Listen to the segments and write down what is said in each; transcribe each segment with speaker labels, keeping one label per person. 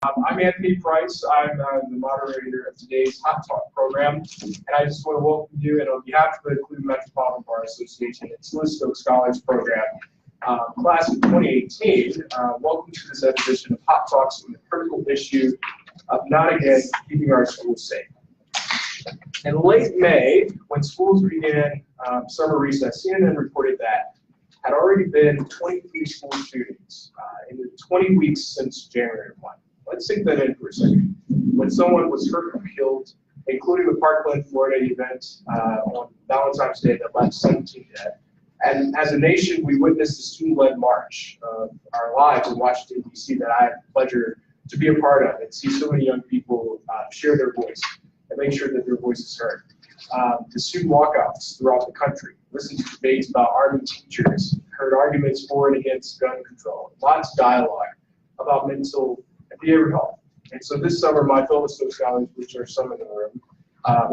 Speaker 1: I'm Anthony Price. I'm the moderator of today's Hot Talk program, and I just want to welcome you, and on behalf of the Cleveland Metropolitan Bar Association, its Listow Scholars Program, class of 2018, welcome to this edition of Hot Talks on the critical issue of not again keeping our schools safe. In late May, when schools began summer recess, CNN reported that had already been 23 school shootings in the 20 weeks since January 1. Let's take that in for a second. When someone was hurt or killed, including the Parkland, Florida event on Valentine's Day that left 17 dead. And as a nation, we witnessed a student-led march of our lives in Washington, D.C. that I had the pleasure to be a part of and see so many young people share their voice and make sure that their voice is heard. The student walkouts throughout the country, listened to debates about arming teachers, heard arguments for and against gun control, lots of dialogue about mental and behavioral health. And so this summer, my fellow Listow scholars, which are some in the room,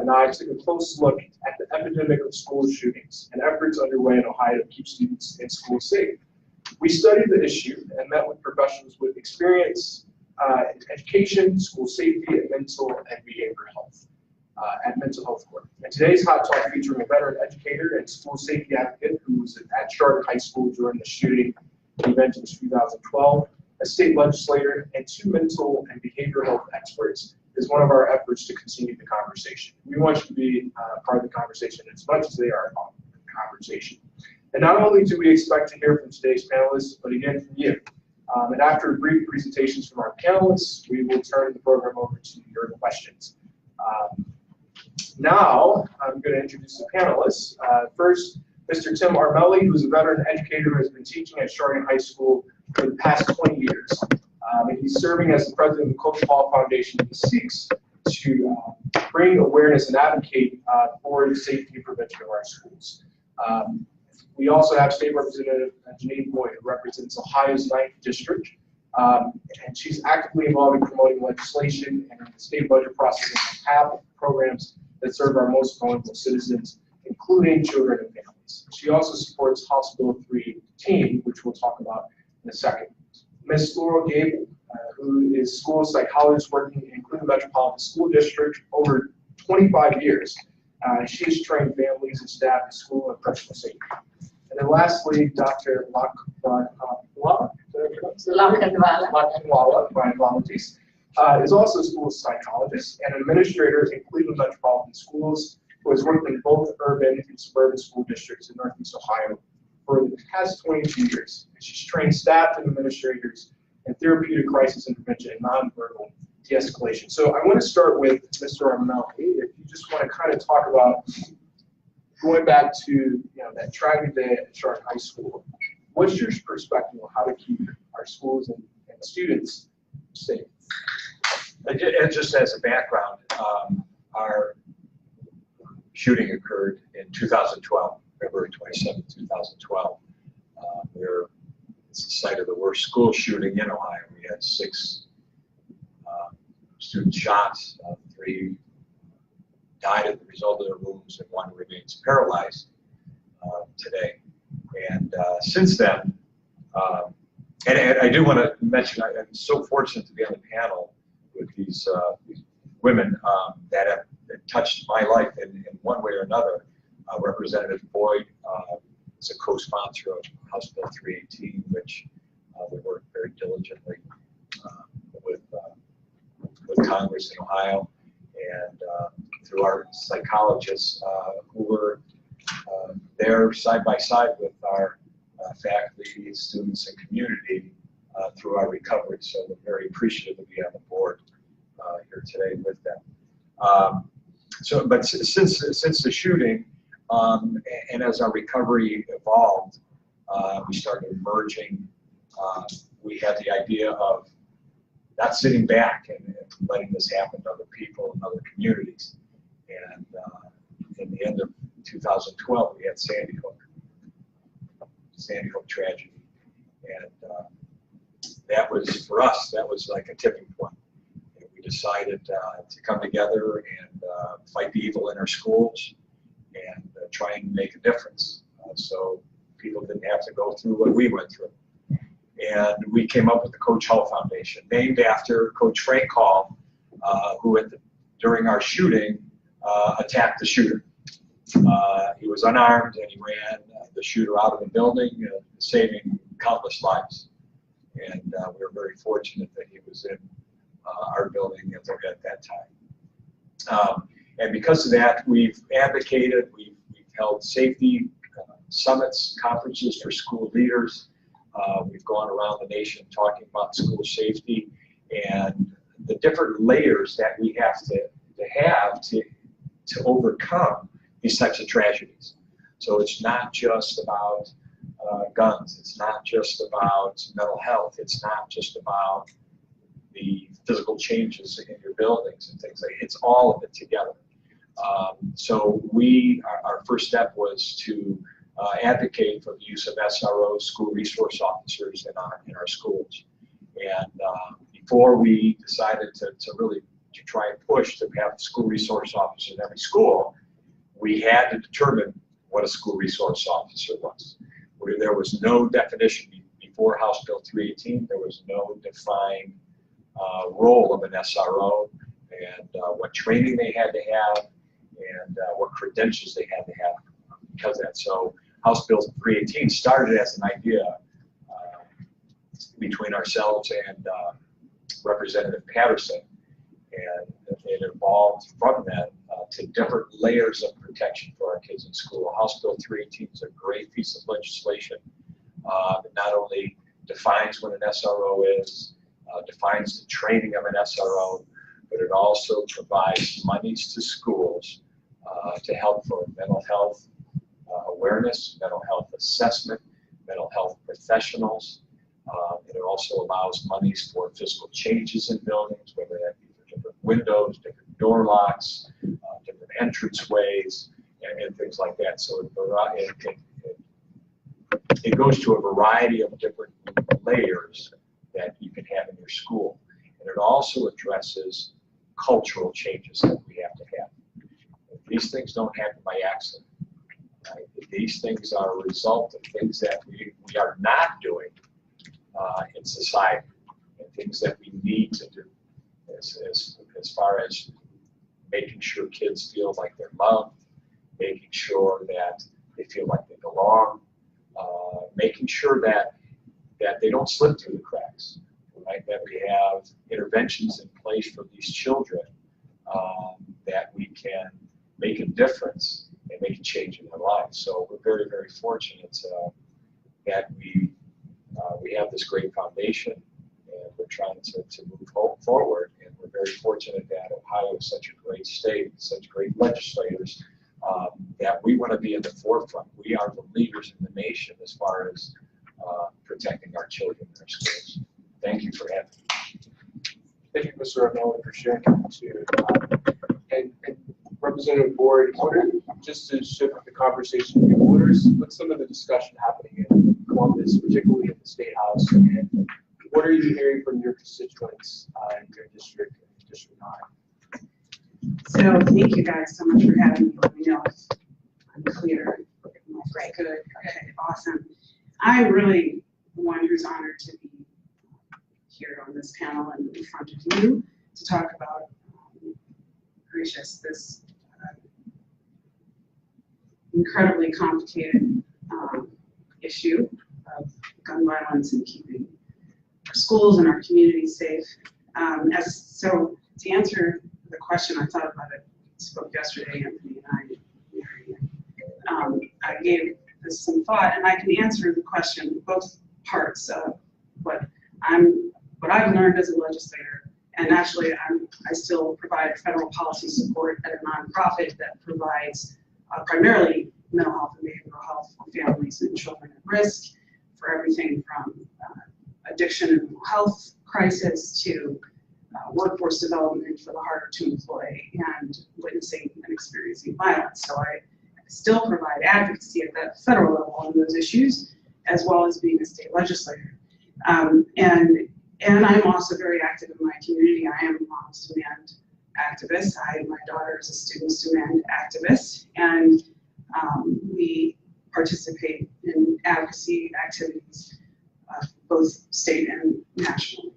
Speaker 1: and I took a close look at the epidemic of school shootings and efforts underway in Ohio to keep students in school safe. We studied the issue and met with professionals with experience in education, school safety, and mental and behavioral health at Mental Health Corps. And today's Hot Talk featuring a veteran educator and school safety advocate who was at Chardon High School during the shooting event in 2012, a state legislator, and two mental and behavioral health experts is one of our efforts to continue the conversation. We want you to be part of the conversation as much as they are part of the conversation. And not only do we expect to hear from today's panelists, but again from you. And after brief presentations from our panelists, we will turn the program over to your questions. Now, I'm going to introduce the panelists. First, Mr. Tim Armelli, who's a veteran educator who has been teaching at Chardon High School for the past 20 years. And he's serving as the president of the Coach Paul Foundation. He seeks to bring awareness and advocate for the safety and prevention of our schools. We also have State Representative Janine Boyd, who represents Ohio's 9th District. And she's actively involved in promoting legislation and the state budget process on behalf of programs that serve our most vulnerable citizens, including children and families. She also supports House Bill 318, which we'll talk about in a second. Ms. Laurel Gable, who is school psychologist working in Cleveland Metropolitan School District over 25 years. She has trained families and staff in school and personal safety. And then lastly, Dr. Lakhanwala, my apologies, is also a school psychologist and an administrator in Cleveland Metropolitan Schools who has worked in both urban and suburban school districts in Northeast Ohio for the past 22 years. She's trained staff and administrators in therapeutic crisis intervention and nonverbal de-escalation. So I want to start with Mr. Armelli. If you just want to kind of talk about going back to that tragic day at Chardon High School, what's your perspective on how to keep our schools and students safe?
Speaker 2: And just as a background, our shooting occurred in 2012, February 27, 2012. It's the site of the worst school shooting in Ohio. We had 6 students shot, 3 died as a result of their wounds, and 1 remains paralyzed today. And since then, and I do want to mention, I'm so fortunate to be on the panel with these women that have touched my life in one way or another. Representative Boyd is a co-sponsor of House Bill 318, which we work very diligently with Congress in Ohio, and through our psychologists who were there side by side with our faculty, students, and community through our recovery. So we're very appreciative to be on the board here today with them. But since the shooting, and as our recovery evolved, we started emerging. We had the idea of not sitting back and letting this happen to other people and other communities. And in the end of 2012, we had Sandy Hook tragedy. And that was, for us, that was like a tipping point. And we decided to come together and fight the evil in our schools and try and make a difference. So people didn't have to go through what we went through. And we came up with the Coach Hall Foundation, named after Coach Frank Hall, who during our shooting attacked the shooter. He was unarmed and he ran the shooter out of the building, saving countless lives. And we were very fortunate that he was in our building at that time. And because of that, we've advocated, we've held safety summits, conferences for school leaders. We've gone around the nation talking about school safety and the different layers that we have to overcome these types of tragedies. So it's not just about guns, it's not just about mental health, it's not just about the physical changes in your buildings and things like that. It's all of it together. So our first step was to advocate for the use of SROs, school resource officers, in our schools. And before we decided to try and push to have school resource officers in every school, we had to determine what a school resource officer was. There was no definition before House Bill 318. There was no defined role of an SRO and what training they had to have and what credentials they had to have because of that. So House Bill 318 started as an idea between ourselves and Representative Patterson, and it evolved from that to different layers of protection for our kids in school. House Bill 318 is a great piece of legislation. It not only defines what an SRO is, defines the training of an SRO, but it also provides monies to schools to help for mental health awareness, mental health assessment, mental health professionals. It also allows monies for physical changes in buildings, whether that be for different windows, different door locks, different entrance ways, and things like that. So it goes to a variety of different layers that you can have in your school. And it also addresses cultural changes that we have to have. These things don't happen by accident. Right? These things are a result of things that we are not doing in society, and things that we need to do as far as making sure kids feel like they're loved, making sure that they feel like they belong, making sure that they don't slip through the cracks, right? That we have interventions in place for these children that we can make a difference and make a change in their lives. So we're very, very fortunate that we have this great foundation, and we're trying to move forward. And we're very fortunate that Ohio is such a great state, such great legislators, that we want to be in the forefront. We are the leaders in the nation as far as protecting our children in our schools. Thank you for having me.
Speaker 1: Thank you, Mr. Arnone, for sharing that too. And Representative Board, just to shift the conversation, what's some of the discussion happening in Columbus, particularly in the State House, and what are you hearing from your constituents in your district, District 9?
Speaker 3: So thank you guys so much for having me. Let me know if I'm clear. Right, good. Okay, awesome. I'm really the one who's honored to be here on this panel and in front of you to talk about this incredibly complicated issue of gun violence and keeping our schools and our communities safe. So to answer the question, I thought about it, spoke yesterday, Anthony and I gave this some thought, and I can answer the question, both parts of what I've learned as a legislator. And actually, I still provide federal policy support at a nonprofit that provides primarily mental health and behavioral health for families and children at risk, for everything from addiction and mental health crisis to workforce development for the harder to employ and witnessing and experiencing violence. So I still provide advocacy at that federal level on those issues, as well as being a state legislator. And I'm also very active in my community. I am a Moms Demand activist. My daughter is a Students Demand activist, and we participate in advocacy activities both state and national.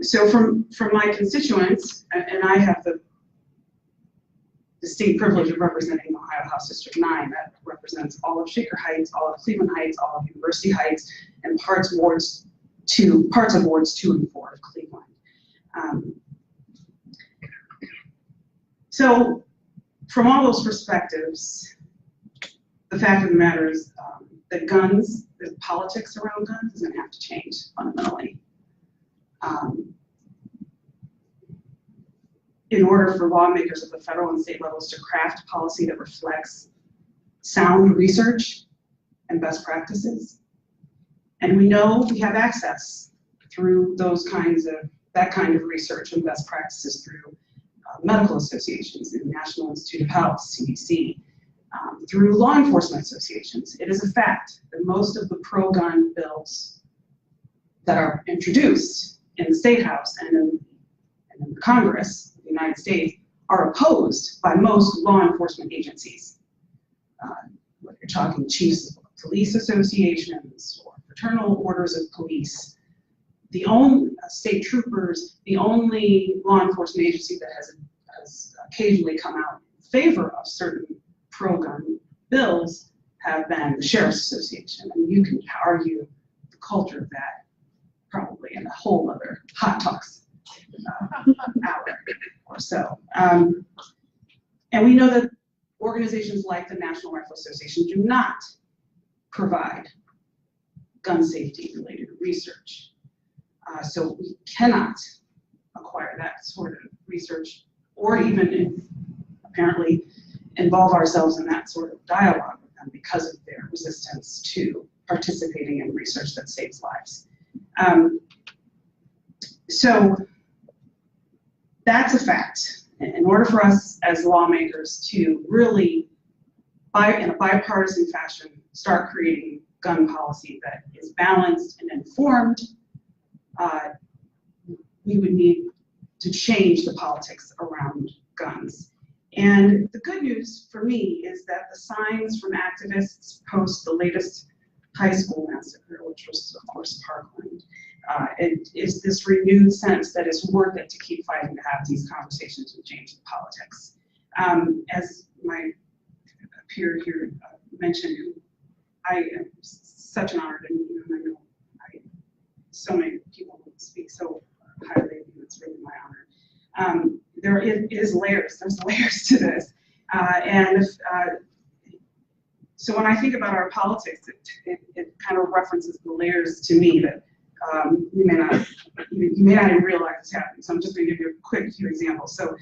Speaker 3: So from my constituents, and I have the distinct privilege of representing Ohio House District 9, that represents all of Shaker Heights, all of Cleveland Heights, all of University Heights, and parts of wards 2 and 4 of Cleveland. So from all those perspectives, the fact of the matter is that guns, the politics around guns is going to have to change fundamentally. In order for lawmakers at the federal and state levels to craft policy that reflects sound research and best practices. And we know we have access through that kind of research and best practices through medical associations, the National Institute of Health, CDC, through law enforcement associations. It is a fact that most of the pro-gun bills that are introduced in the State House and in the Congress of the United States are opposed by most law enforcement agencies. Whether you're talking chiefs of police associations or fraternal orders of police, the only state troopers, the only law enforcement agency that has occasionally come out in favor of certain pro-gun bills have been the Sheriff's Association. And you can argue the culture of that probably in a whole other hot talks hour or so. And we know that organizations like the National Rifle Association do not provide gun safety related research. So we cannot acquire that sort of research or even apparently involve ourselves in that sort of dialogue with them because of their resistance to participating in research that saves lives. So that's a fact. In order for us as lawmakers to really, in a bipartisan fashion, start creating gun policy that is balanced and informed, we would need to change the politics around guns. And the good news for me is that the signs from activists post the latest high school massacre, which was of course Parkland, it is this renewed sense that it's worth it to keep fighting to have these conversations and change the politics. As my peer here mentioned, I am such an honor to meet you, and I know so many people speak so highly of you, it's really my honor. There is layers, there's layers to this. So when I think about our politics, it kind of references the layers to me that you may not even realize is happening. So I'm just going to give you a few examples. So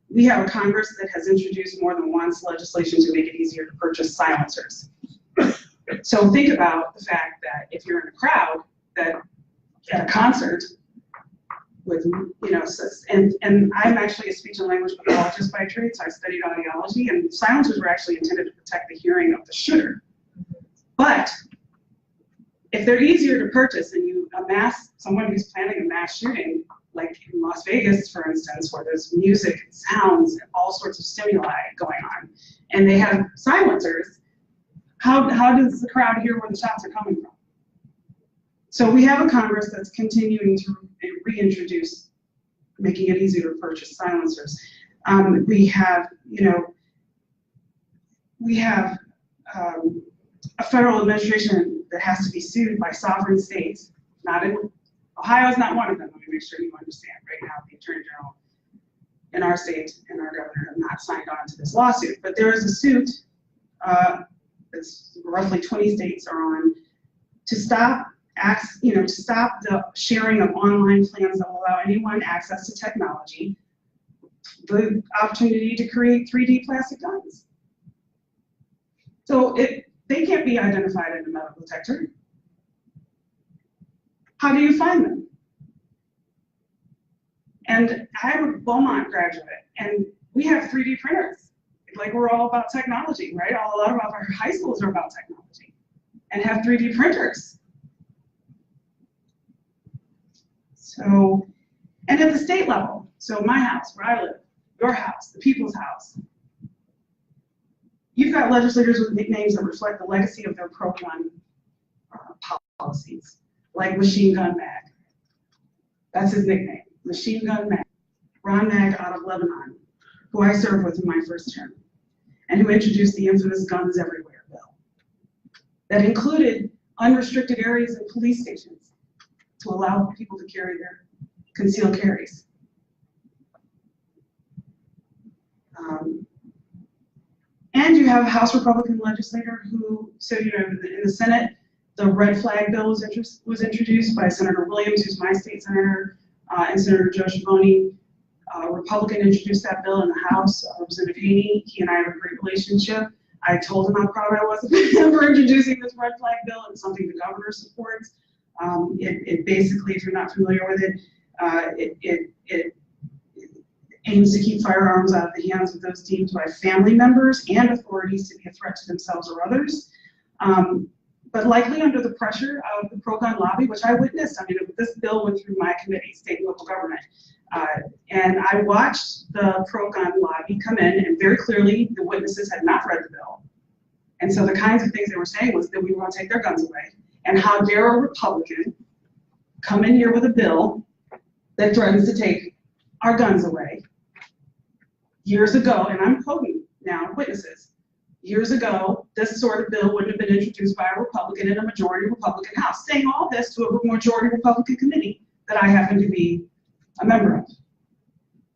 Speaker 3: we have a Congress that has introduced more than once legislation to make it easier to purchase silencers. So think about the fact that if you're in a crowd that at a concert with, and I'm actually a speech and language pathologist by trade, so I studied audiology, and silencers were actually intended to protect the hearing of the shooter. But if they're easier to purchase and you amass someone who's planning a mass shooting, like in Las Vegas, for instance, where there's music and sounds and all sorts of stimuli going on, and they have silencers, how does the crowd hear where the shots are coming from? So we have a Congress that's continuing to reintroduce, making it easier to purchase silencers. We have a federal administration that has to be sued by sovereign states. Ohio is not one of them. Let me make sure you understand. Right now, the Attorney General in our state and our governor have not signed on to this lawsuit. But there is a suit that's roughly 20 states are on to stop the sharing of online plans that will allow anyone access to technology, the opportunity to create 3D plastic guns. So they can't be identified in a metal detector. How do you find them? And I'm a Beaumont graduate, and we have 3D printers. Like, we're all about technology, right? A lot of our high schools are about technology and have 3D printers. So, and at the state level, so my house, where I live, your house, the people's house, you've got legislators with nicknames that reflect the legacy of their pro-gun policies. like Machine Gun Mag. That's his nickname, Machine Gun Mag. Ron Mag out of Lebanon, who I served with in my first term, and who introduced the infamous Guns Everywhere bill that included unrestricted areas in police stations to allow people to carry their concealed carries. And you have a House Republican legislator who, so you know, in the Senate, the red flag bill was introduced by Senator Williams, who's my state senator, and Senator Joe Schiavone. Republican introduced that bill in the House. Representative Haney, he and I have a great relationship. I told him how proud I was of him for introducing this red flag bill. It's something the governor supports. It basically, if you're not familiar with it, it aims to keep firearms out of the hands of those deemed by family members and authorities to be a threat to themselves or others. But likely under the pressure of the pro-gun lobby, which I witnessed. I mean, this bill went through my committee, state and local government. And I watched the pro-gun lobby come in, and very clearly the witnesses had not read the bill. And so the kinds of things they were saying was that we were going to take their guns away. And how dare a Republican come in here with a bill that threatens to take our guns away. Years ago, and I'm quoting now witnesses, years ago, this sort of bill wouldn't have been introduced by a Republican in a majority Republican House, saying all this to a majority Republican committee that I happen to be a member of.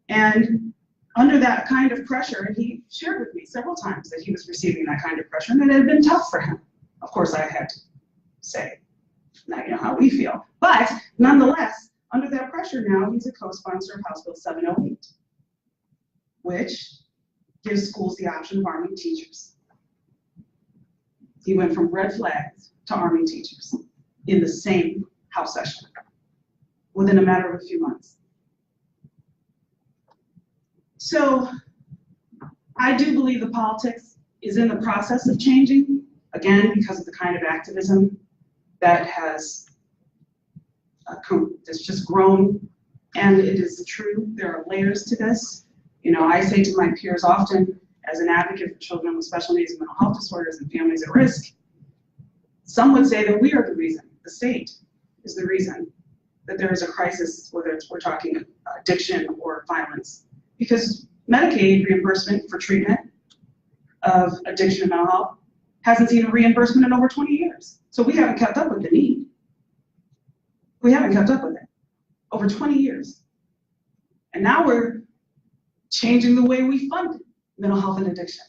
Speaker 3: And under that kind of pressure, and he shared with me several times that he was receiving that kind of pressure, and it had been tough for him. Of course, I had to say, now you know how we feel. But nonetheless, under that pressure now, he's a co-sponsor of House Bill 708, which gives schools the option of arming teachers. He went from red flags to arming teachers in the same House session within a matter of a few months. So I do believe the politics is in the process of changing, again, because of the kind of activism that has that's just grown. And it is true, there are layers to this. You know, I say to my peers often, as an advocate for children with special needs and mental health disorders and families at risk, some would say that we are the reason, the state is the reason that there is a crisis, whether we're talking addiction or violence. Because Medicaid reimbursement for treatment of addiction and mental health hasn't seen a reimbursement in over 20 years. So we haven't kept up with the need. We haven't kept up with it over 20 years. And now we're changing the way we fund mental health and addiction.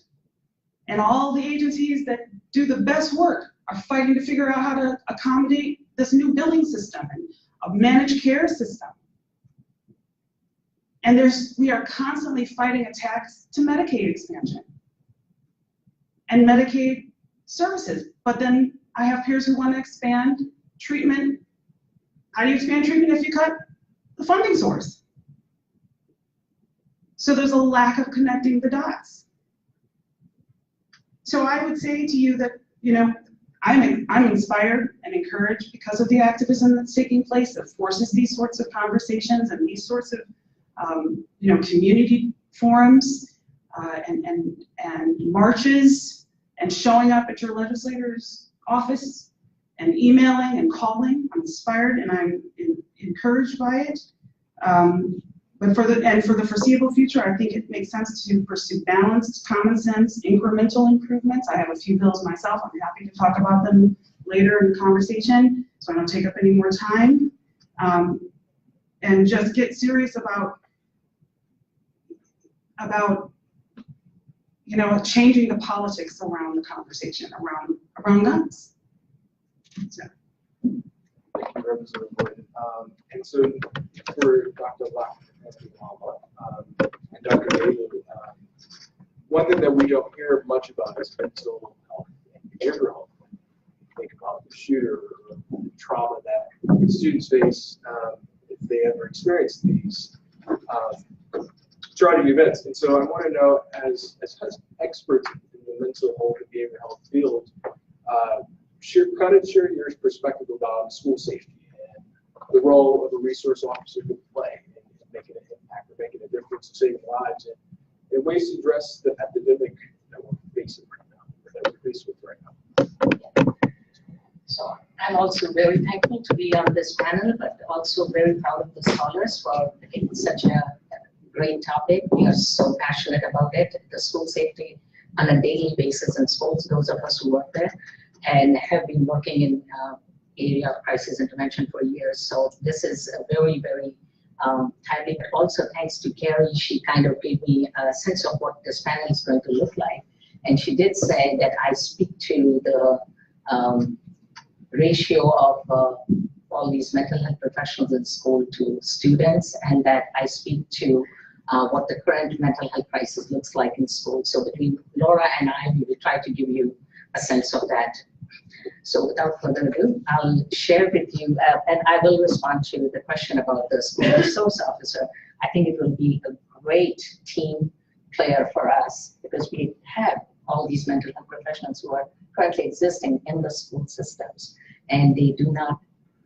Speaker 3: And all the agencies that do the best work are fighting to figure out how to accommodate this new billing system and a managed care system. And we are constantly fighting attacks to Medicaid expansion and Medicaid services. But then I have peers who want to expand treatment. How do you expand treatment if you cut the funding source? So there's a lack of connecting the dots. So I would say to you that, you know, I'm inspired and encouraged because of the activism that's taking place that forces these sorts of conversations and these sorts of you know, community forums and marches and showing up at your legislator's office and emailing and calling. I'm inspired and I'm encouraged by it. But for the foreseeable future, I think it makes sense to pursue balanced, common sense, incremental improvements. I have a few bills myself. I'm happy to talk about them later in the conversation, so I don't take up any more time. And just get serious about you know, changing the politics around the conversation around guns. So.
Speaker 1: Thank you, Representative Wood. And so for Dr. Locke and Dr. Abel, one thing that we don't hear much about is mental health and behavioral health. Think about the shooter or the trauma that students face if they ever experience these traumatic events. And so I want to know, as experts in the mental health and behavioral health field, share your perspective about school safety and the role of a resource officer to play in making an impact or making a difference in saving lives and ways to address the epidemic that we're facing right now, or that we're faced with right now.
Speaker 4: So I I'm also very thankful to be on this panel, but also very proud of the scholars for picking such a great topic. We are so passionate about it, the school safety on a daily basis in schools, those of us who work there, and have been working in area of crisis intervention for years. So this is a very, very timely, but also thanks to Carrie, she kind of gave me a sense of what this panel is going to look like. And she did say that I speak to the ratio of all these mental health professionals in school to students, and that I speak to what the current mental health crisis looks like in school. So between Laura and I, we will try to give you a sense of that. So without further ado, I'll share with you, and I will respond to the question about the school resource officer. I think it will be a great team player for us because we have all these mental health professionals who are currently existing in the school systems, and they do not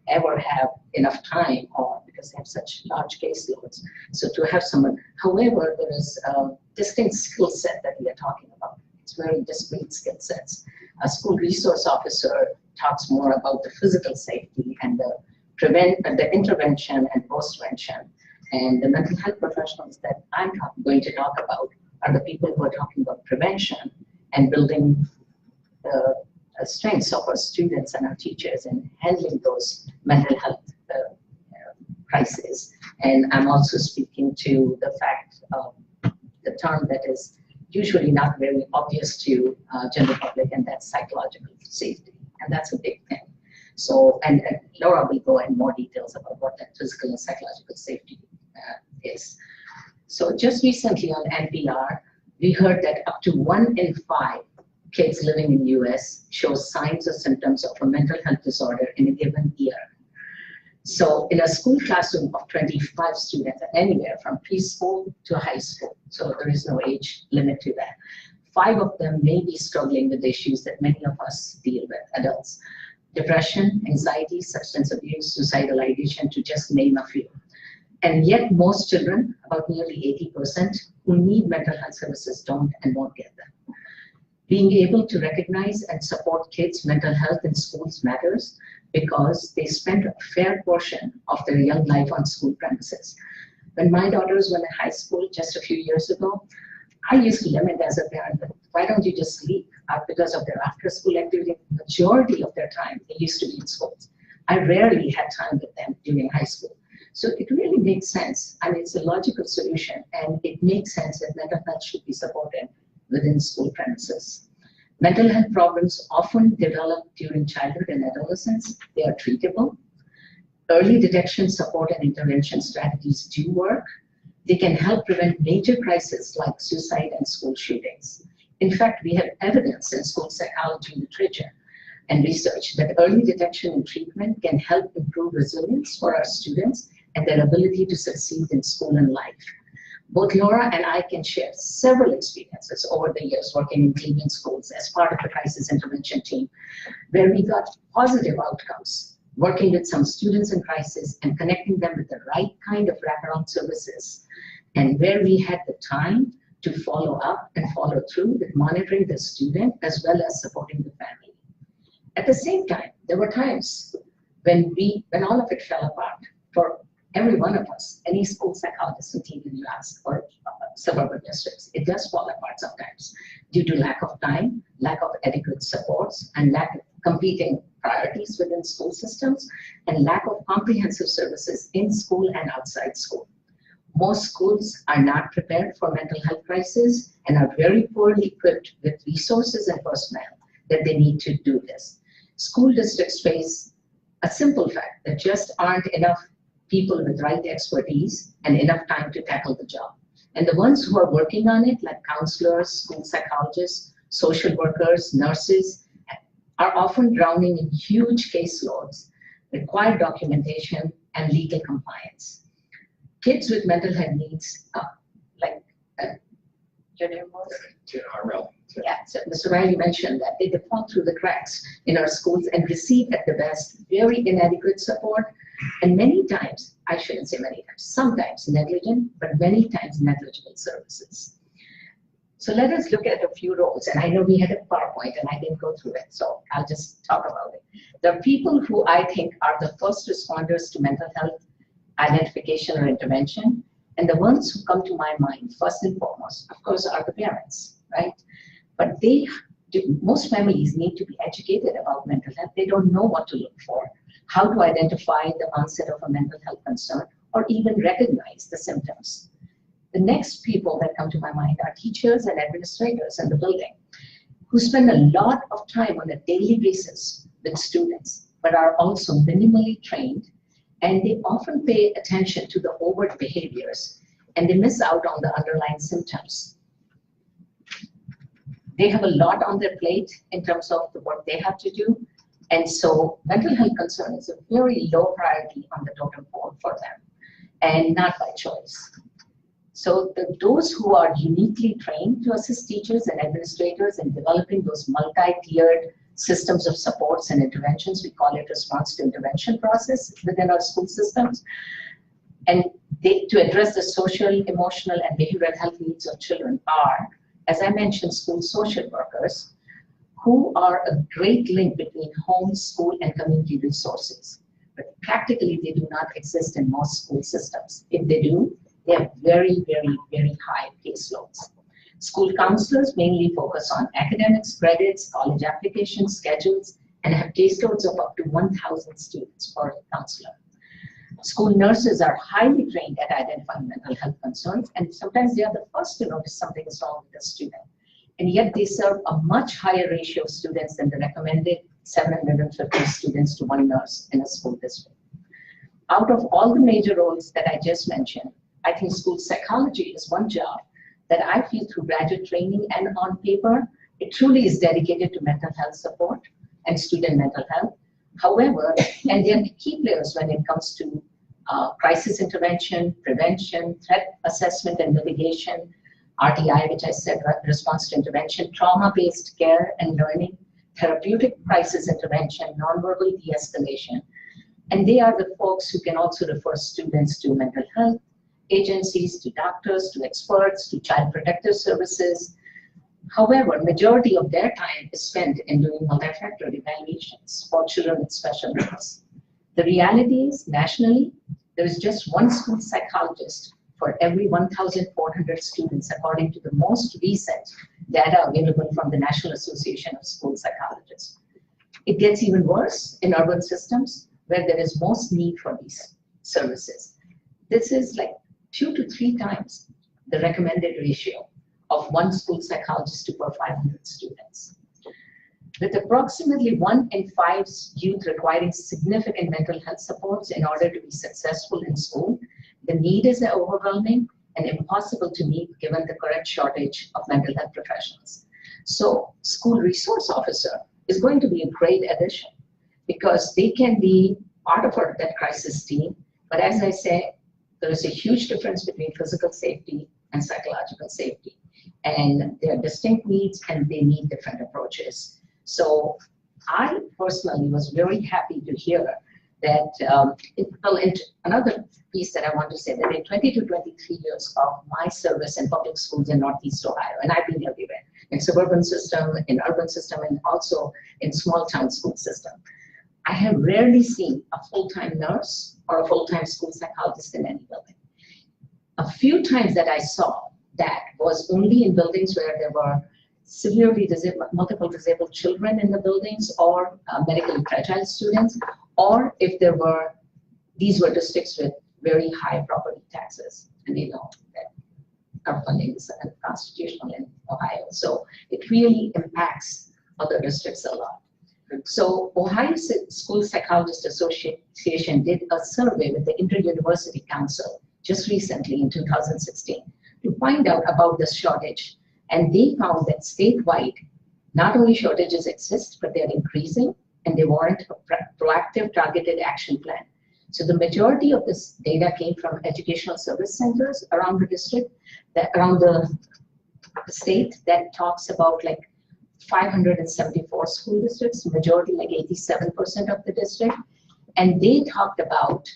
Speaker 4: ever have enough time or because they have such large caseloads. So to have someone, however, there is a distinct skill set that we are talking about. It's very discrete skill sets. A school resource officer talks more about the physical safety and the intervention and postvention. And the mental health professionals that I'm going to talk about are the people who are talking about prevention and building the strengths of our students and our teachers in handling those mental health crises. And I'm also speaking to the fact of the term that is usually not very obvious to general public, and that's psychological safety. And that's a big thing. So, and Laura will go in more details about what that physical and psychological safety is. So just recently on NPR, we heard that up to 1 in 5 kids living in the US show signs or symptoms of a mental health disorder in a given year. So in a school classroom of 25 students, anywhere from preschool to high school, so there is no age limit to that, 5 of them may be struggling with issues that many of us deal with, adults. Depression, anxiety, substance abuse, suicidal ideation, to just name a few. And yet most children, about nearly 80%, who need mental health services don't and won't get them. Being able to recognize and support kids' mental health in schools matters because they spend a fair portion of their young life on school premises. When my daughters were in high school just a few years ago, I used to lament as a parent, why don't you just sleep? Because of their after-school activity, the majority of their time, they used to be in schools. I rarely had time with them during high school. So it really makes sense. I mean, it's a logical solution, and it makes sense that mental health should be supported within school premises. Mental health problems often develop during childhood and adolescence. They are treatable. Early detection, support, and intervention strategies do work. They can help prevent major crises like suicide and school shootings. In fact, we have evidence in school psychology literature and research that early detection and treatment can help improve resilience for our students and their ability to succeed in school and life. Both Laura and I can share several experiences over the years working in Cleveland schools as part of the crisis intervention team, where we got positive outcomes, working with some students in crisis and connecting them with the right kind of wraparound services, and where we had the time to follow up and follow through with monitoring the student as well as supporting the family. At the same time, there were times when all of it fell apart for every one of us, any school psychologist in TV labs or suburban districts. It does fall apart sometimes due to lack of time, lack of adequate supports, and lack of competing priorities within school systems, and lack of comprehensive services in school and outside school. Most schools are not prepared for mental health crisis and are very poorly equipped with resources and personnel that they need to do this. School districts face a simple fact that just aren't enough people with right expertise and enough time to tackle the job. And the ones who are working on it, like counselors, school psychologists, social workers, nurses, are often drowning in huge caseloads, required documentation, and legal compliance. Kids with mental health needs, like your name was? Yeah, so Mr. Riley mentioned that they fall through the cracks in our schools and receive at the best very inadequate support, and many times, I shouldn't say many times, sometimes negligent, but many times negligible services. So let us look at a few roles, and I know we had a PowerPoint and I didn't go through it, so I'll just talk about it. The people who I think are the first responders to mental health identification or intervention, and the ones who come to my mind first and foremost, of course, are the parents, right? But most families need to be educated about mental health. They don't know what to look for, how to identify the onset of a mental health concern, or even recognize the symptoms. The next people that come to my mind are teachers and administrators in the building who spend a lot of time on a daily basis with students, but are also minimally trained, and they often pay attention to the overt behaviors and they miss out on the underlying symptoms. They have a lot on their plate in terms of the work they have to do, and so mental health concern is a very low priority on the totem pole for them, and not by choice. So those who are uniquely trained to assist teachers and administrators in developing those multi-tiered systems of supports and interventions, we call it response to intervention process within our school systems, and to address the social, emotional, and behavioral health needs of children are, as I mentioned, school social workers, who are a great link between home, school, and community resources. But practically, they do not exist in most school systems. If they do, they have very, very, very high caseloads. School counselors mainly focus on academics, credits, college applications, schedules, and have caseloads of up to 1,000 students per counselor. School nurses are highly trained at identifying mental health concerns, and sometimes they are the first to notice something is wrong with a student. And yet they serve a much higher ratio of students than the recommended 750 students to one nurse in a school district. Out of all the major roles that I just mentioned, I think school psychology is one job that I feel through graduate training and on paper, it truly is dedicated to mental health support and student mental health. However, and they're key players when it comes to crisis intervention, prevention, threat assessment and mitigation, RTI, which I said, response to intervention, trauma-based care and learning, therapeutic crisis intervention, nonverbal de-escalation. And they are the folks who can also refer students to mental health agencies, to doctors, to experts, to child protective services. However, majority of their time is spent in doing multi-factor evaluations for children with special needs. The reality is, nationally, there is just one school psychologist for every 1,400 students, according to the most recent data available from the National Association of School Psychologists. It gets even worse in urban systems where there is most need for these services. This is like 2 to 3 times the recommended ratio of one school psychologist to per 500 students. With approximately 1 in 5 youth requiring significant mental health supports in order to be successful in school, the need is overwhelming and impossible to meet given the current shortage of mental health professionals. So school resource officer is going to be a great addition because they can be part of that crisis team. But as I say, there is a huge difference between physical safety and psychological safety. And there are distinct needs and they need different approaches. So I personally was very happy to hear that, another piece that I want to say, that in 20 to 23 years of my service in public schools in Northeast Ohio, and I've been everywhere, in suburban system, in urban system, and also in small town school system, I have rarely seen a full-time nurse or a full-time school psychologist in any building. A few times that I saw that was only in buildings where there were severely disabled, multiple disabled children in the buildings, or medically fragile students, or if there were, these were districts with very high property taxes, and you know that our funding is unconstitutional in Ohio. So it really impacts other districts a lot. So Ohio School Psychologists Association did a survey with the Inter-University Council just recently in 2016 to find out about this shortage. And they found that statewide, not only shortages exist, but they're increasing and they warrant a proactive targeted action plan. So the majority of this data came from educational service centers around the district, around the state, that talks about like 574 school districts, majority like 87% of the district. And they talked about,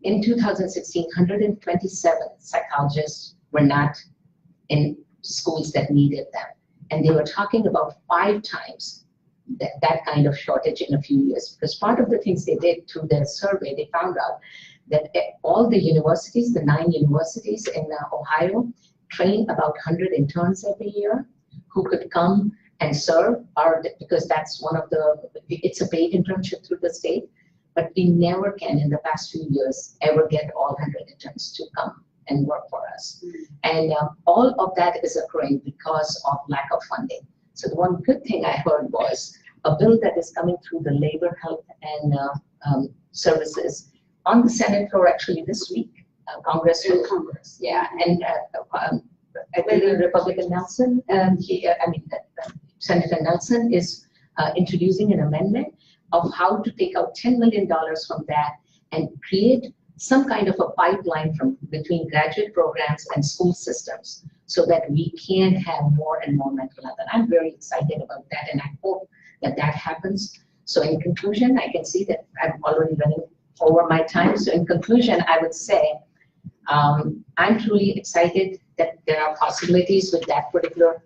Speaker 4: in 2016, 127 psychologists were not in schools that needed them. And they were talking about 5 times that kind of shortage in a few years. Because part of the things they did through their survey, they found out that all the universities, the 9 universities in Ohio, train about 100 interns every year who could come and serve, because that's one of it's a paid internship through the state, but we never can in the past few years ever get all 100 interns to come and work for us. And all of that is occurring because of lack of funding. So the one good thing I heard was a bill that is coming through the Labor, Health, and Services on the Senate floor actually this week. Congress. Yeah, and I believe Republican Nelson, Senator Nelson is introducing an amendment of how to take out $10 million from that and create some kind of a pipeline between graduate programs and school systems so that we can have more and more mental health. And I'm very excited about that, and I hope that that happens. So in conclusion, I can see that I'm already running over my time. So in conclusion, I would say I'm truly excited that there are possibilities with that particular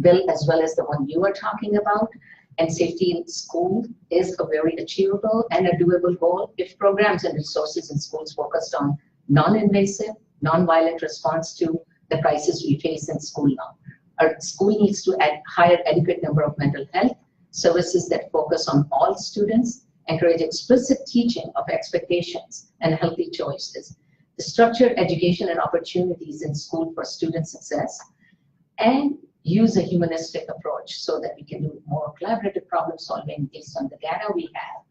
Speaker 4: bill as well as the one you are talking about. And safety in school is a very achievable and a doable goal if programs and resources in schools focused on non-invasive, non-violent response to the crisis we face in school now. Our school needs to hire adequate number of mental health services that focus on all students, encourage explicit teaching of expectations and healthy choices, the structured education and opportunities in school for student success, and use a humanistic approach so that we can do more collaborative problem solving based on the data we have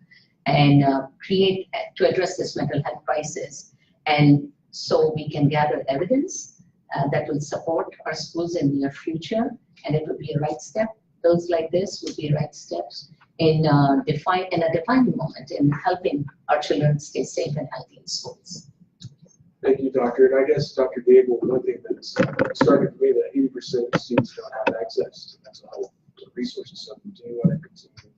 Speaker 4: and create to address this mental health crisis. And so we can gather evidence that will support our schools in the near future, and it would be a right step. Bills like this would be right steps in a defining moment in helping our children stay safe and healthy in schools.
Speaker 1: Thank you, Doctor. And I guess, Dr. Gable, one thing that's starting for me that 80% of students don't have access to mental health resources. So do you want to continue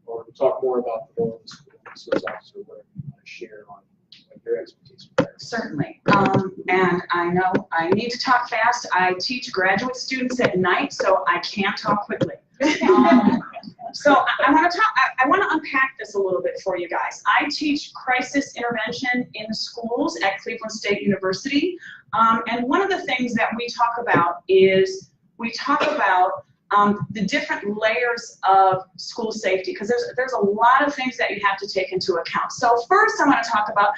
Speaker 1: or talk more about the role of the school resource officer, whatever you want to share on your expertise?
Speaker 3: Certainly. And I know I need to talk fast. I teach graduate students at night, so I can't talk quickly. So I want to unpack this a little bit for you guys. I teach crisis intervention in the schools at Cleveland State University. And one of the things that we talk about is the different layers of school safety, because there's a lot of things that you have to take into account. So first I want to talk about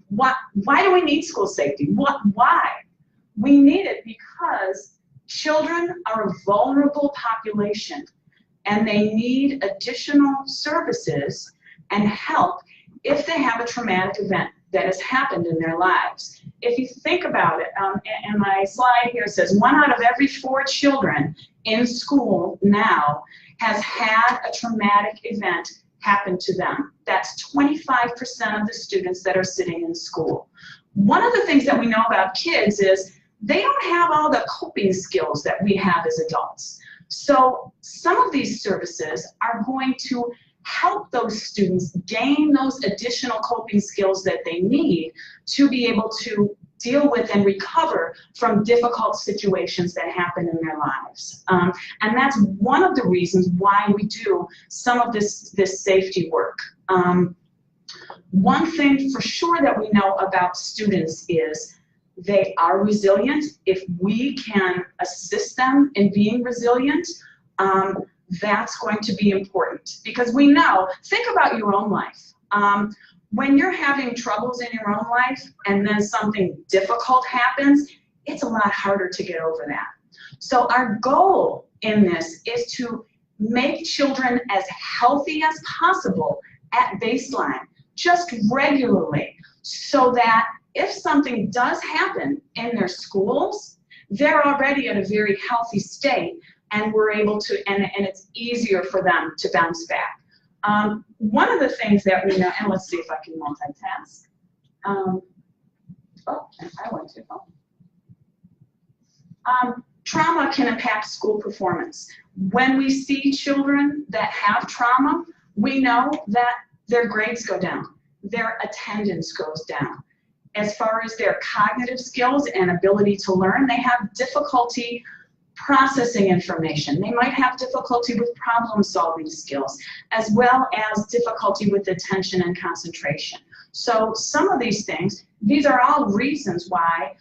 Speaker 3: why do we need school safety? Why? We need it because children are a vulnerable population and they need additional services and help if they have a traumatic event that has happened in their lives. If you think about it, and my slide here says 1 out of every 4 children in school now has had a traumatic event happen to them. That's 25% of the students that are sitting in school. One of the things that we know about kids is they don't have all the coping skills that we have as adults. So some of these services are going to help those students gain those additional coping skills that they need to be able to deal with and recover from difficult situations that happen in their lives. And that's one of the reasons why we do some of this safety work. One thing for sure that we know about students is they are resilient. If we can assist them in being resilient, that's going to be important, because we know, think about your own life. When you're having troubles in your own life and then something difficult happens, it's a lot harder to get over that. So our goal in this is to make children as healthy as possible at baseline, just regularly, so that if something does happen in their schools, they're already in a very healthy state and we're able to, and it's easier for them to bounce back. One of the things that we know, and let's see if I can multitask. I went too long. Trauma can impact school performance. When we see children that have trauma, we know that their grades go down, their attendance goes down. as far as their cognitive skills and ability to learn. They have difficulty processing information. They might have difficulty with problem-solving skills, as well as difficulty with attention and concentration. So some of these things, these are all reasons why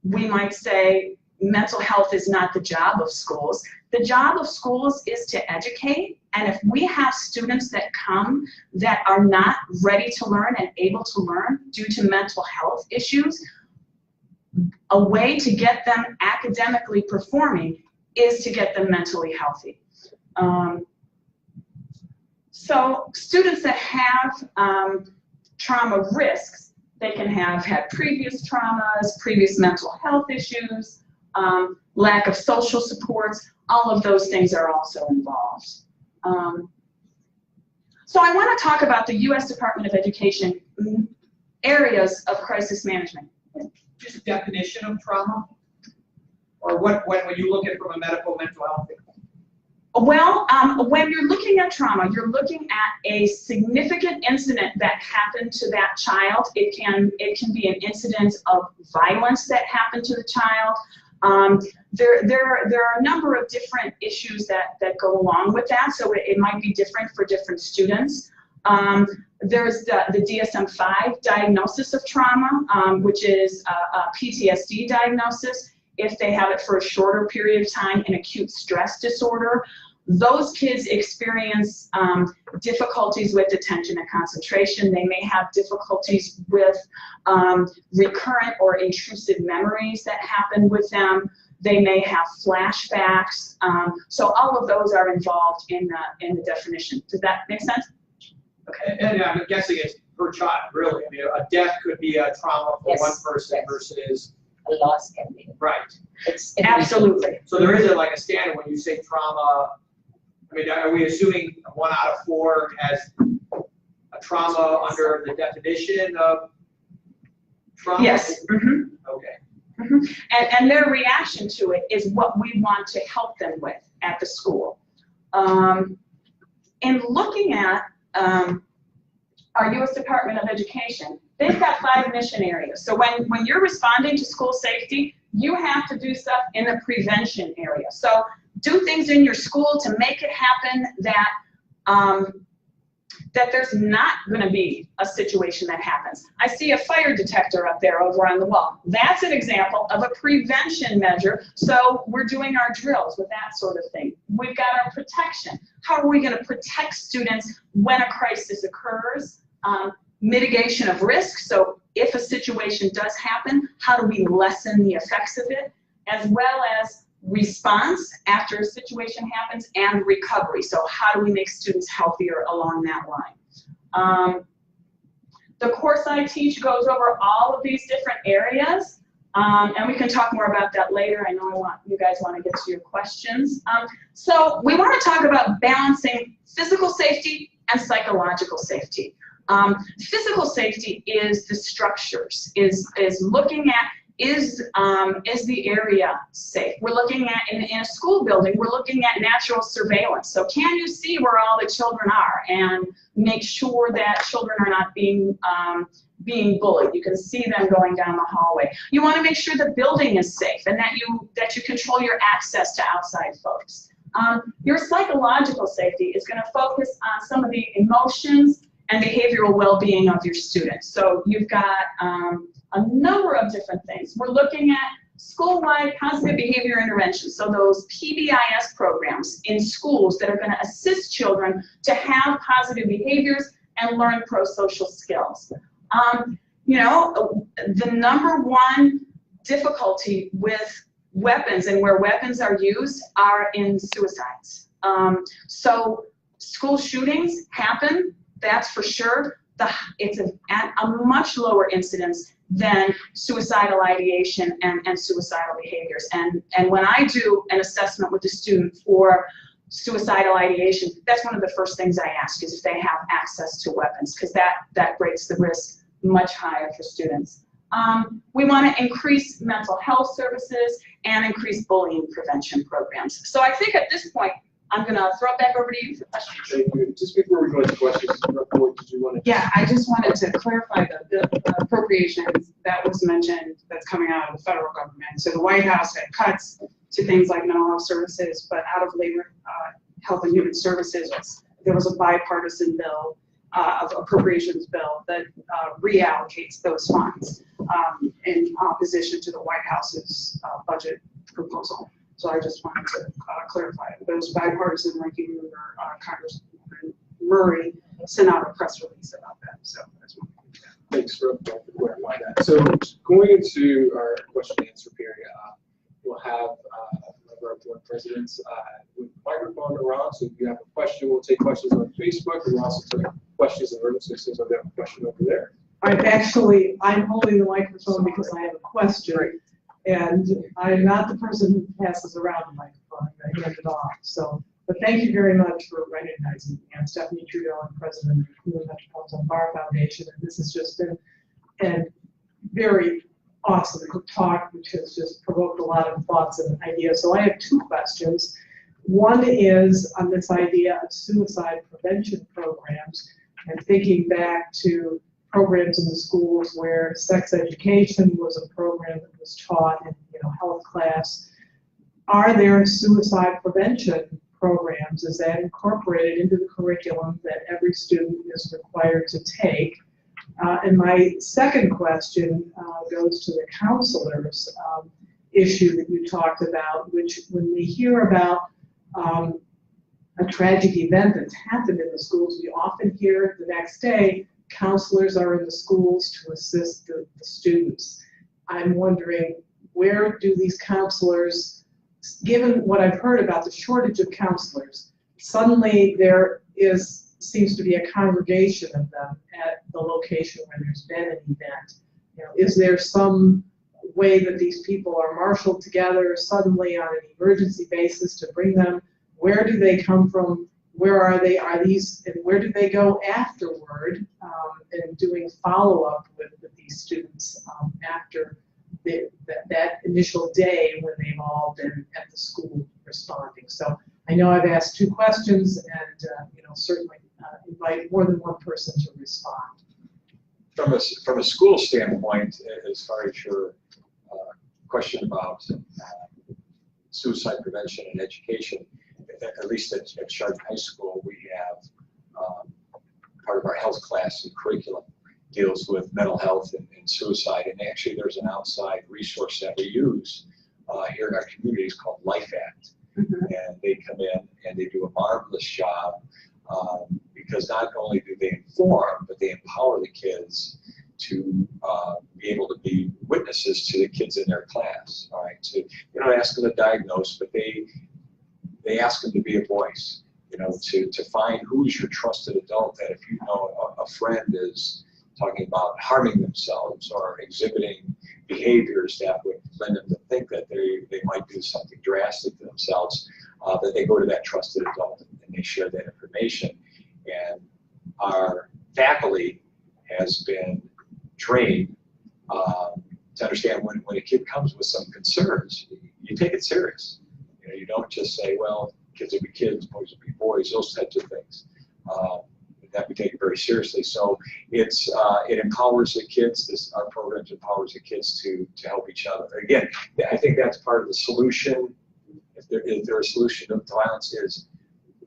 Speaker 3: we might say mental health is not the job of schools. The job of schools is to educate, and if we have students that come that are not ready to learn and able to learn due to mental health issues, a way to get them academically performing is to get them mentally healthy. So students that have trauma risks, they can have had previous traumas, previous mental health issues, lack of social supports. All of those things are also involved. So I want to talk about the U.S. Department of Education areas of crisis management.
Speaker 5: Just definition of trauma? Or when you look at it from a medical mental health?
Speaker 3: Well, when you're looking at trauma, you're looking at a significant incident that happened to that child. It can be an incident of violence that happened to the child. There are a number of different issues that go along with that, so it might be different for different students. There's the DSM-5 diagnosis of trauma, which is a PTSD diagnosis. If they have it for a shorter period of time, an acute stress disorder, those kids experience difficulties with attention and concentration. They may have difficulties with recurrent or intrusive memories that happen with them. They may have flashbacks. So all of those are involved in the definition. Does that make sense?
Speaker 5: Okay. And I'm guessing it's per child, really. I mean, a death could be a trauma for
Speaker 4: Yes,
Speaker 5: one person
Speaker 4: yes.
Speaker 5: versus
Speaker 4: A loss can be.
Speaker 5: right.
Speaker 4: It's
Speaker 3: Absolutely.
Speaker 5: So there isn't like a standard when you say trauma. I mean, are we assuming 1 out of 4 has a trauma under the definition of trauma?
Speaker 3: Yes. Mm-hmm.
Speaker 5: Okay.
Speaker 3: And their reaction to it is what we want to help them with at the school. In looking at our U.S. Department of Education, they've got 5 mission areas. So when you're responding to school safety, you have to do stuff in the prevention area. So do things in your school to make it happen that that there's not going to be a situation that happens. I see a fire detector up there over on the wall. That's an example of a prevention measure. So we're doing our drills with that sort of thing. We've got our protection. How are we going to protect students when a crisis occurs? Mitigation of risk. So if a situation does happen, how do we lessen the effects of it? As well as response after a situation happens and recovery. So how do we make students healthier along that line? The course I teach goes over all of these different areas, and we can talk more about that later. I know you guys want to get to your questions. So we want to talk about balancing physical safety and psychological safety. Physical safety is the structures, is looking at is the area safe? We're looking at, in a school building, we're looking at natural surveillance. So can you see where all the children are and make sure that children are not being bullied? You can see them going down the hallway. You want to make sure the building is safe and that you control your access to outside folks. Your psychological safety is going to focus on some of the emotions and behavioral well-being of your students. So you've got a number of different things. We're looking at school-wide positive behavior interventions, so those PBIS programs in schools that are going to assist children to have positive behaviors and learn pro-social skills. You know, the number one difficulty with weapons and where weapons are used are in suicides. So school shootings happen, that's for sure. It's at a much lower incidence than suicidal ideation and suicidal behaviors. And when I do an assessment with the student for suicidal ideation, that's one of the first things I ask is if they have access to weapons, because that breaks the risk much higher for students. We want to increase mental health services and increase bullying prevention programs. So I think at this point, I'm gonna throw it back over to you for questions.
Speaker 1: Thank you. Just before we go into questions, what did you want to?
Speaker 3: Yeah, I just wanted to clarify the appropriations that was mentioned that's coming out of the federal government. So the White House had cuts to things like mental health services, but out of labor, health and human services, there was a bipartisan bill, of appropriations bill that reallocates those funds in opposition to the White House's budget proposal. So I just wanted to clarify it. Those bipartisan ranking member, Congressman Murray, sent out a press release about that. So that's one thing.
Speaker 1: Thanks for clarifying that. So going into our question and answer period, we'll have one of our board presidents with the microphone around. So if you have a question, we'll take questions on Facebook, and we'll also take questions in room. So since I've got a question over there.
Speaker 6: I'm holding the microphone because I have a question, and I'm not the person who passes around the microphone. I hand it off. So, but thank you very much for recognizing me. I'm Stephanie Trudeau, I'm president of the Cleveland Metropolitan Bar Foundation, and this has just been a very awesome talk, which has just provoked a lot of thoughts and ideas. So I have two questions. One is on this idea of suicide prevention programs, and thinking back to programs in the schools where sex education was a program that was taught in health class. Are there suicide prevention programs? Is that incorporated into the curriculum that every student is required to take? And my second question goes to the counselors issue that you talked about, which when we hear about a tragic event that's happened in the schools, we often hear the next day, counselors are in the schools to assist the students. I'm wondering, where do these counselors, given what I've heard about the shortage of counselors, suddenly there seems to be a congregation of them at the location where there's been an event. Is there some way that these people are marshaled together suddenly on an emergency basis to bring them? Where do they come from? Where are they? And where do they go afterward and doing follow-up with these students after that initial day when they've all been at the school responding? So I know I've asked two questions, and certainly invite more than one person to respond.
Speaker 2: From a school standpoint, as far as your question about suicide prevention and education, at least at Chardon High School, we have part of our health class and curriculum deals with mental health and suicide. And actually, there's an outside resource that we use here in our communities called Life Act. Mm-hmm. And they come in and they do a marvelous job because not only do they inform, but they empower the kids to be able to be witnesses to the kids in their class. All right, so you don't ask them to diagnose, but they ask them to be a voice, to find who's your trusted adult, that if you know a friend is talking about harming themselves or exhibiting behaviors that would lend them to think that they might do something drastic to themselves, that they go to that trusted adult and they share that information. And our faculty has been trained to understand when a kid comes with some concerns, you take it serious. You don't just say, well, kids will be kids, boys will be boys, those types of things. That we take it very seriously. So it empowers the kids. Our programs empowers the kids to help each other. Again, I think that's part of the solution. If there a solution to violence is,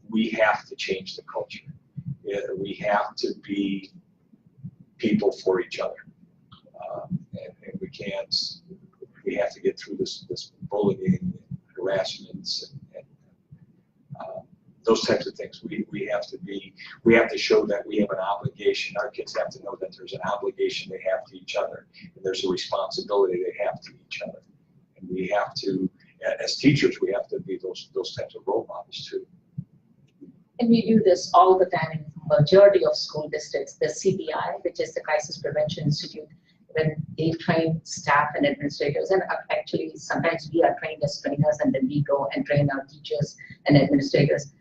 Speaker 2: we have to change the culture. We have to be people for each other, and we can't. We have to get through this bullying, harassments, and those types of things. We have to show that we have an obligation. Our kids have to know that there's an obligation they have to each other, and there's a responsibility they have to each other. And we have to, as teachers, we have to be those types of role models too.
Speaker 4: And we do this all the time in majority of school districts. The CPI, which is the Crisis Prevention Institute, when they train staff and administrators, and actually sometimes we are trained as trainers, and then we go and train our teachers and administrators.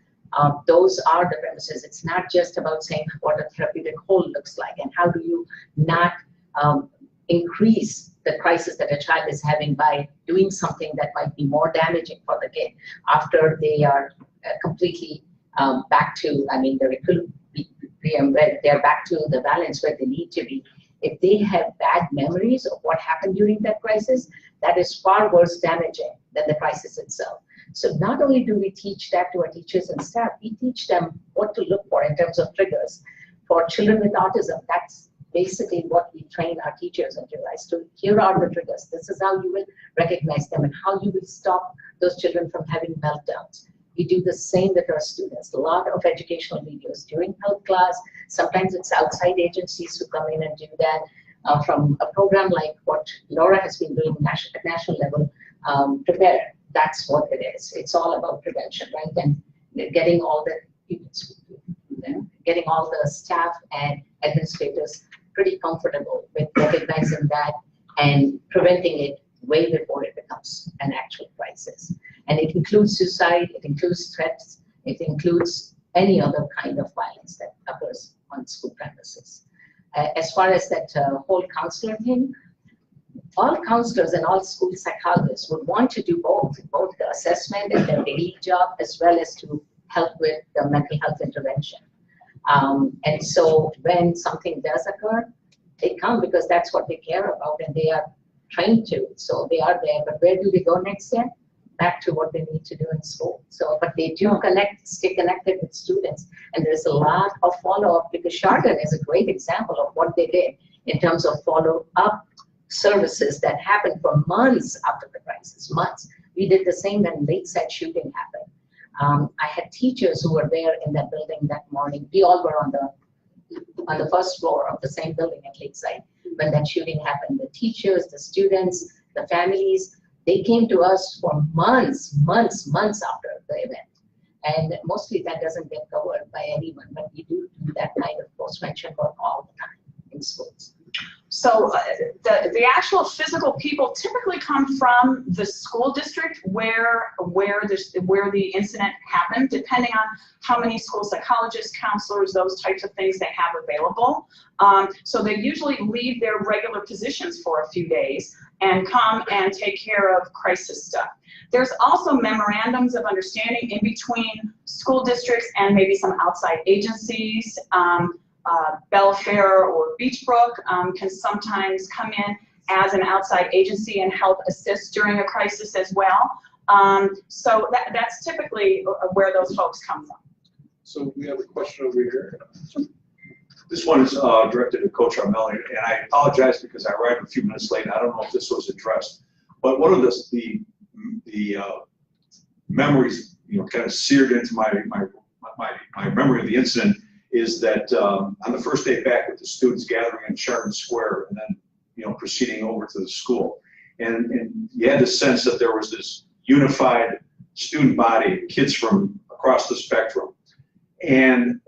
Speaker 4: Those are the premises. It's not just about saying what a therapeutic whole looks like and how do you not increase the crisis that a child is having by doing something that might be more damaging for the kid after they are completely back to, I mean, they're back to the balance where they need to be. If they have bad memories of what happened during that crisis, that is far worse damaging than the crisis itself. So not only do we teach that to our teachers and staff, we teach them what to look for in terms of triggers. For children with autism, that's basically what we train our teachers and realize. So here are the triggers. This is how you will recognize them and how you will stop those children from having meltdowns. We do the same with our students. A lot of educational videos during health class. Sometimes it's outside agencies who come in and do that. From a program like what Laura has been doing at national level, Prepare. That's what it is. It's all about prevention, right? And getting all the staff and administrators pretty comfortable with recognizing that and preventing it way before it becomes an actual crisis. And it includes suicide, it includes threats, it includes any other kind of violence that occurs on school premises. As far as that whole counselor thing, all counselors and all school psychologists would want to do both the assessment and their daily job, as well as to help with the mental health intervention. And so when something does occur, they come because that's what they care about and they are trained to. So they are there, but where do they go next step? Back to what they need to do in school. So, but they do stay connected with students, and there's a lot of follow-up because Chardon is a great example of what they did in terms of follow-up services that happened for months after the crisis, months. We did the same when Lakeside shooting happened. I had teachers who were there in that building that morning. We all were on the first floor of the same building at Lakeside when that shooting happened. The teachers, the students, the families, they came to us for months after the event. And mostly that doesn't get covered by anyone, but we do that kind of post-mention work all the time in schools.
Speaker 7: So the actual physical people typically come from the school district where the incident happened, depending on how many school psychologists, counselors, those types of things they have available. So they usually leave their regular positions for a few days and come and take care of crisis stuff. There's also memorandums of understanding in between school districts and maybe some outside agencies. Belfair or Beachbrook can sometimes come in as an outside agency and help assist during a crisis as well. So that's typically where those folks come from.
Speaker 1: So we have a question over here.
Speaker 8: This one is directed to Coach Armelli, and I apologize because I arrived a few minutes late. I don't know if this was addressed, but one of the memories, kind of seared into my memory of the incident is that on the first day back with the students gathering in Chardon Square and then, proceeding over to the school. And you had the sense that there was this unified student body, kids from across the spectrum. And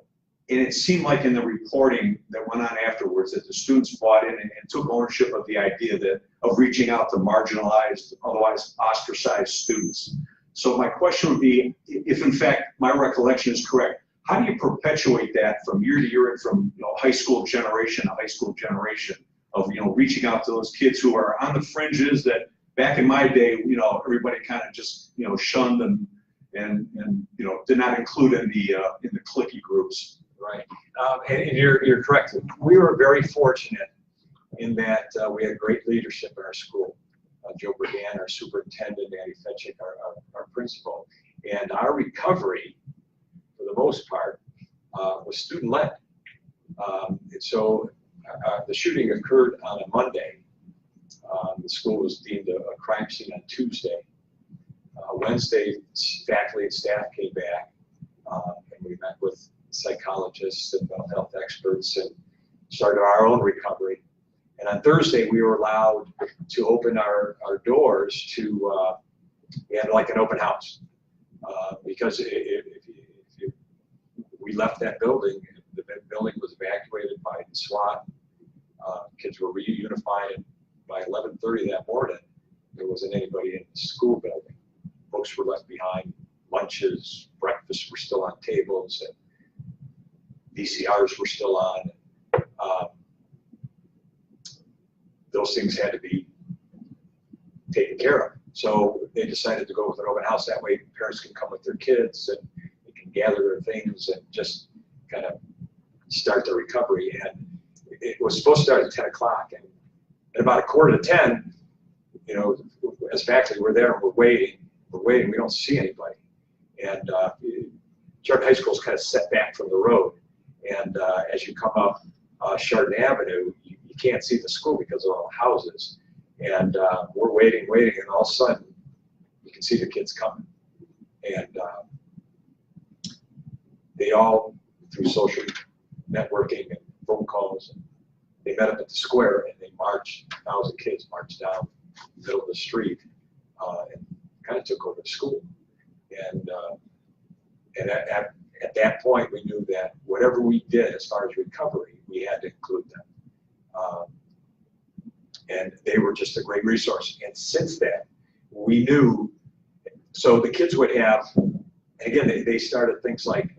Speaker 8: it seemed like in the reporting that went on afterwards that the students bought in and took ownership of the idea of reaching out to marginalized, otherwise ostracized students. So my question would be, if in fact my recollection is correct, how do you perpetuate that from year to year and from high school generation to high school generation of reaching out to those kids who are on the fringes that back in my day everybody kind of just shunned and did not include in the cliquey groups.
Speaker 2: Right, and you're correct. We were very fortunate in that we had great leadership in our school. Joe Bergan, our superintendent, Andy Fetchick, our principal, and our recovery, for the most part, was student-led. And so the shooting occurred on a Monday. The school was deemed a crime scene on Tuesday. Wednesday, faculty and staff came back, and we met with psychologists and mental health experts and started our own recovery. And on Thursday, we were allowed to open our doors to, we had like an open house. Because if we left that building, the building was evacuated by the SWAT. Kids were reunified, and by 11:30 that morning, there wasn't anybody in the school building. Folks were left behind. Lunches, breakfasts were still on tables, and VCRs were still on. those things had to be taken care of. So they decided to go with an open house. That way parents can come with their kids and they can gather their things and just kind of start the recovery. And it was supposed to start at 10 o'clock. And at about 9:45, you know, as faculty, we're there and we're waiting, we don't see anybody. And Chardon High School is kind of set back from the road. And as you come up Chardon Avenue, you can't see the school because of all the houses. And we're waiting, and all of a sudden, you can see the kids coming. And they all, through social networking and phone calls, they met up at the square and they marched, 1,000 kids marched down the middle of the street and kind of took over the school. And at that point, we knew that whatever we did as far as recovery, we had to include them. And they were just a great resource. And since then, we knew, so the kids would have, and again, they started things like,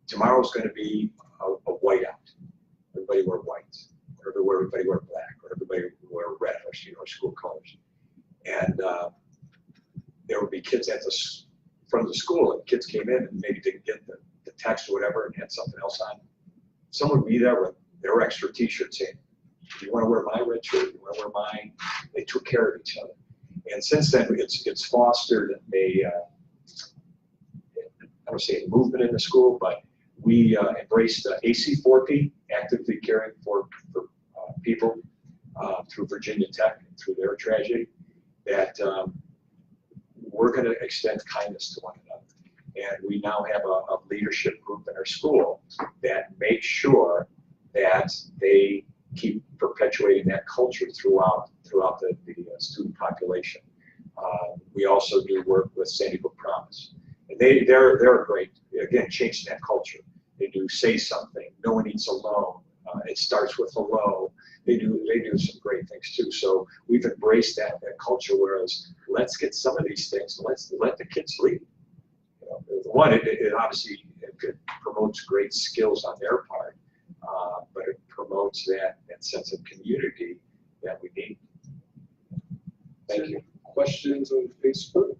Speaker 2: tomorrow's going to be a whiteout. Everybody wear white, or everybody wear black, or everybody wear red, or, you know, school colors. And there would be kids at the front of the school, and kids came in and maybe didn't get the text or whatever and had something else on. Someone would be there with their extra t-shirt saying, do you want to wear my red shirt? Do you want to wear mine? They took care of each other. And since then, it's fostered I don't say a movement in the school, but we embraced AC4P, actively caring for people through Virginia Tech, through their tragedy, that we're going to extend kindness to one another. And we now have a leadership group in our school that makes sure that they keep perpetuating that culture throughout the student population. We also do work with Sandy Brook Promise. And they're great, again, changing that culture. They do say something, no one eats alone. It starts with hello. They do some great things too. So we've embraced that culture, whereas let's get some of these things, let's let the kids lead. You know, one, it obviously promotes great skills on their part, but it promotes that sense of community that we need. Thank you.
Speaker 1: Questions on Facebook?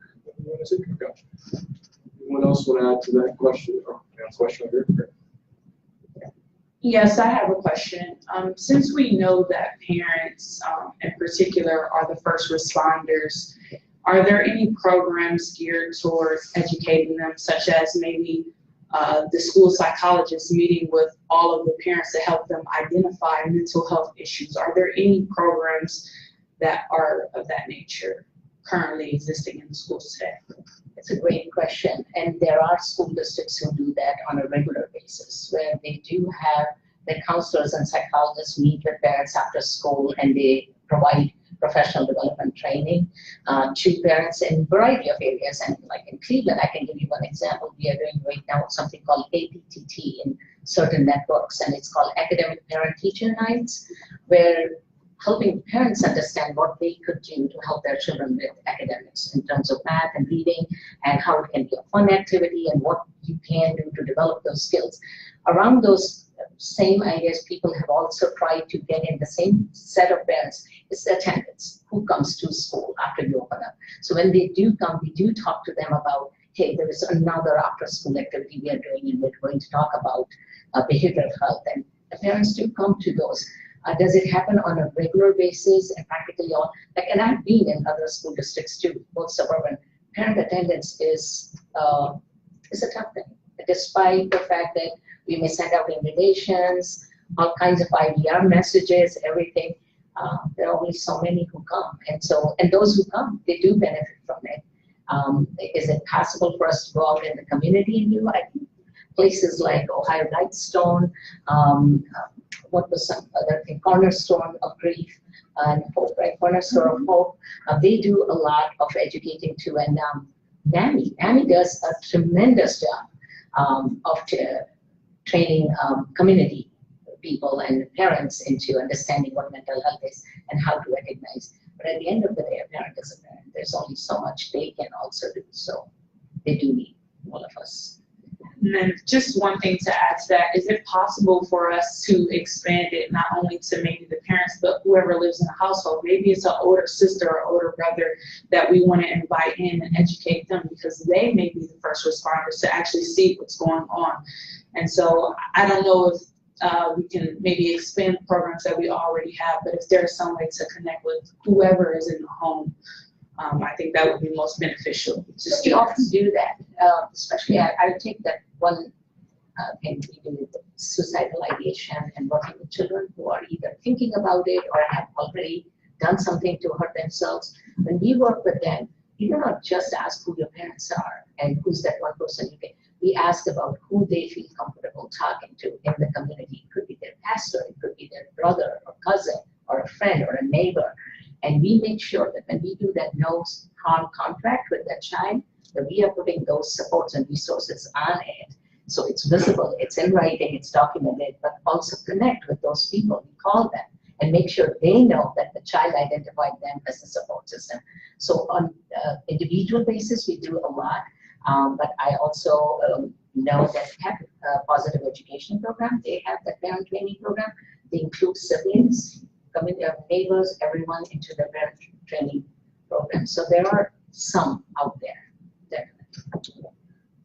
Speaker 1: Anyone else want to add to that question? Or question over here?
Speaker 7: Yes, I have a question. Since we know that parents in particular are the first responders, are there any programs geared towards educating them, such as maybe the school psychologist meeting with all of the parents to help them identify mental health issues? Are there any programs that are of that nature currently existing in the schools today?
Speaker 4: It's a great question, and there are school districts who do that on a regular basis, where they do have the counselors and psychologists meet with parents after school, and they provide professional development training to parents in a variety of areas. And like in Cleveland, I can give you one example. We are doing right now something called APTT in certain networks, and it's called Academic Parent-Teacher Nights, where helping parents understand what they could do to help their children with academics in terms of math and reading, and how it can be a fun activity and what you can do to develop those skills. Around those same ideas, people have also tried to get in the same set of parents is attendance. Who comes to school after you open up? So when they do come, we do talk to them about, hey, there is another after school activity we are doing, and we're going to talk about behavioral health. And the parents do come to those. Does it happen on a regular basis and practically all? Like, and I've been in other school districts too, both suburban. Parent attendance is a tough thing, despite the fact that we may send out invitations, all kinds of IVR messages, everything. There are only so many who come, and those who come, they do benefit from it. Is it possible for us to go out in the community and do? I think places like Ohio Lightstone, what was some other thing, Cornerstone of Grief and Hope, right? Cornerstone of Hope. They do a lot of educating too, and NAMI does a tremendous job of training community people and parents into understanding what mental health is and how to recognize. But at the end of the day, a parent is a parent. There's only so much they can also do. So they do need all of us.
Speaker 9: And then just one thing to add to that, is it possible for us to expand it not only to maybe the parents, but whoever lives in the household? Maybe it's an older sister or older brother that we want to invite in and educate them, because they may be the first responders to actually see what's going on. And so I don't know if we can maybe expand programs that we already have, but if there's some way to connect with whoever is in the home, I think that would be most beneficial.
Speaker 4: We often do that, especially I take that one thing we do with suicidal ideation and working with children who are either thinking about it or have already done something to hurt themselves. When we work with them, we do not just ask who your parents are and who's that one person you can. We ask about who they feel comfortable talking to in the community. It could be their pastor, it could be their brother or cousin or a friend or a neighbor. And we make sure that when we do that no harm contract with that child, that we are putting those supports and resources on it. So it's visible, it's in writing, it's documented, but also connect with those people. We call them and make sure they know that the child identified them as the support system. So on individual basis, we do a lot. But I also know that we have a positive education program. They have the parent training program. They include siblings, neighbors, everyone into the parent training program. So there are some out there, definitely.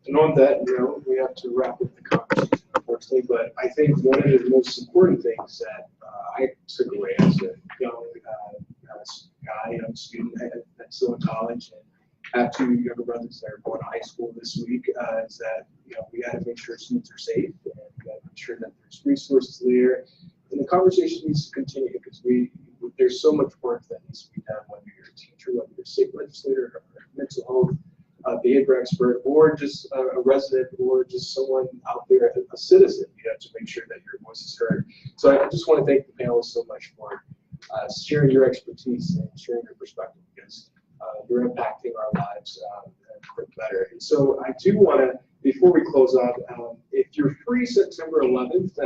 Speaker 1: And on that note, we have to wrap up the conversation, unfortunately, but I think one of the most important things that I took away as a young guy, young student that's still in college, and have two younger brothers that are going to high school this week, is that we got to make sure students are safe, and we got to make sure that there's resources there, and the conversation needs to continue, because there's so much work that needs to be done, whether you're a teacher, whether you're a state legislator, or a mental health behavior expert, or just a resident, or just someone out there, a citizen. You have to make sure that your voice is heard. So I just want to thank the panelists so much for sharing your expertise and sharing your perspective, because you're impacting our lives for the better. And so I do want to, before we close out, if you're free September 11th,